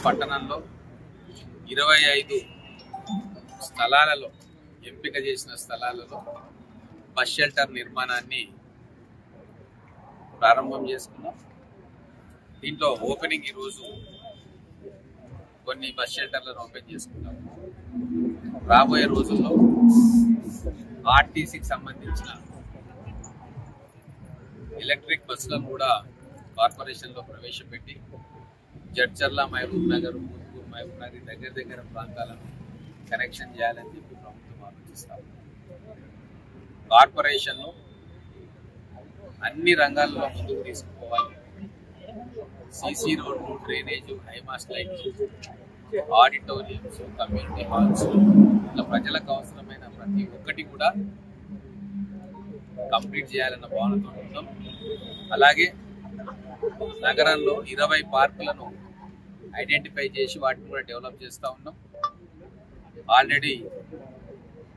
పట్టణంలో 25 స్థలాలలో ఎంపిక చేసిన స్థలాలలో బస్ షెల్టర్ నిర్మాణాన్ని ప్రారంభం చేసుకున్నాం. దీంట్లో ఓపెనింగ్ ఈరోజు కొన్ని బస్ షెల్టర్లను ఓపెన్ చేసుకున్నాం. రాబోయే రోజుల్లో ఆర్టీసీకి సంబంధించిన ఎలక్ట్రిక్ బస్సులను కూడా కార్పొరేషన్లో ప్రవేశపెట్టి జడ్చర్ల, మహబూబ్ నగర్, మున్పూర్, మహబూబ్ నగర్ దగ్గర ప్రాంతాలను కనెక్షన్ చేయాలని చెప్పి ప్రభుత్వం ఆలోచిస్తాం. కార్పొరేషన్ను అన్ని రంగాల్లో ముందుకు తీసుకుపోవాలి. సీసీ రోడ్లు, డ్రైనేజ్, హైమాస్ట్ లైట్లు, ఆడిటోరియంస్, కమ్యూనిటీ హాల్స్, ఇట్లా ప్రజలకు అవసరమైన ప్రతి ఒక్కటి కూడా కంప్లీట్ చేయాలన్న భావనతో ఉన్నాం. అలాగే నగరంలో 20 పార్కులను ఐడెంటిఫై చేసి వాటిని కూడా డెవలప్ చేస్తూ ఉన్నాం. ఆల్రెడీ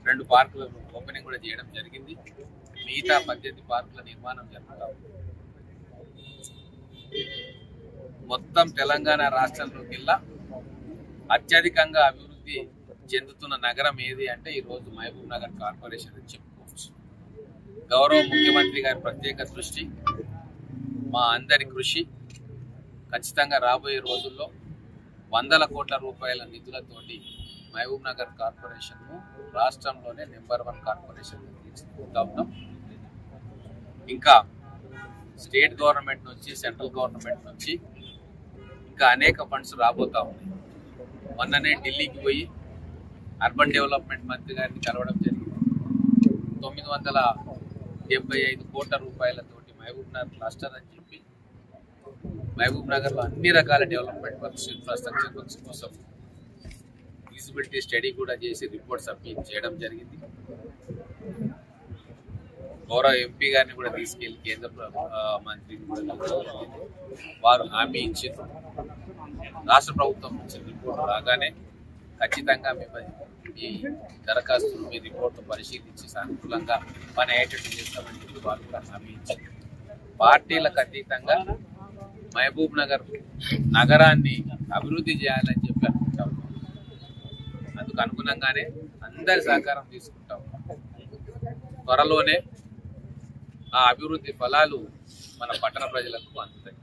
2 పార్కులను ఓపెనింగ్ కూడా చేయడం జరిగింది. మిగతా 18 పార్కుల నిర్మాణం జరుగుతూ ఉంది. మొత్తం తెలంగాణ రాష్ట్రంలోకెల్లా అత్యధికంగా అభివృద్ధి చెందుతున్న నగరం ఏది అంటే ఈరోజు మహబూబ్ నగర్ కార్పొరేషన్ అని చెప్పుకోవచ్చు. గౌరవ ముఖ్యమంత్రి గారి ప్రత్యేక దృష్టి, మా అందరి కృషి ఖచ్చితంగా రాబోయే రోజుల్లో 100 కోట్ల రూపాయల నిధులతోటి మహబూబ్ నగర్ కార్పొరేషన్ను రాష్ట్రంలోనే నెంబర్ 1 కార్పొరేషన్ తీసుకుంటా ఉన్నాం. ఇంకా స్టేట్ గవర్నమెంట్ నుంచి, సెంట్రల్ గవర్నమెంట్ నుంచి ఇంకా అనేక ఫండ్స్ రాబోతా ఉన్నాయి. మొన్ననే ఢిల్లీకి పోయి అర్బన్ డెవలప్మెంట్ మంత్రి గారిని కలవడం జరిగింది. 975 కోట్ల రూపాయలతోటి మహబూబ్ నగర్ క్లస్టర్ అని చెప్పి మహబూబ్ నగర్లో అన్ని రకాల డెవలప్మెంట్ వర్క్స్, ఇన్ఫ్రాస్ట్రక్చర్ వర్క్స్ కోసం ఫీజిబిలిటీ స్టడీ కూడా చేసి రిపోర్ట్ సబ్మిట్ చేయడం జరిగింది. గౌరవ ఎంపీ గారిని కూడా తీసుకెళ్లి కేంద్ర మంత్రిని కూడా వారు హామీ ఇచ్చారు. రాష్ట్ర ప్రభుత్వం నుంచి రిపోర్ట్ రాగానే ఖచ్చితంగా ఈ దరఖాస్తులు, మీ రిపోర్టు పరిశీలించి సానుకూలంగా పని అయ్యేటట్టు చేస్తామని చెప్పి వారు కూడా హామీ ఇచ్చారు. పార్టీలకు అతీతంగా మహబూబ్ నగర్ నగరాన్ని అభివృద్ధి చేయాలని చెప్పి అనుకుంటాం. అందుకు అనుగుణంగానే అందరి సహకారం తీసుకుంటాం. త్వరలోనే ఆ అభివృద్ధి ఫలాలు మన పట్టణ ప్రజలకు అందుతాయి.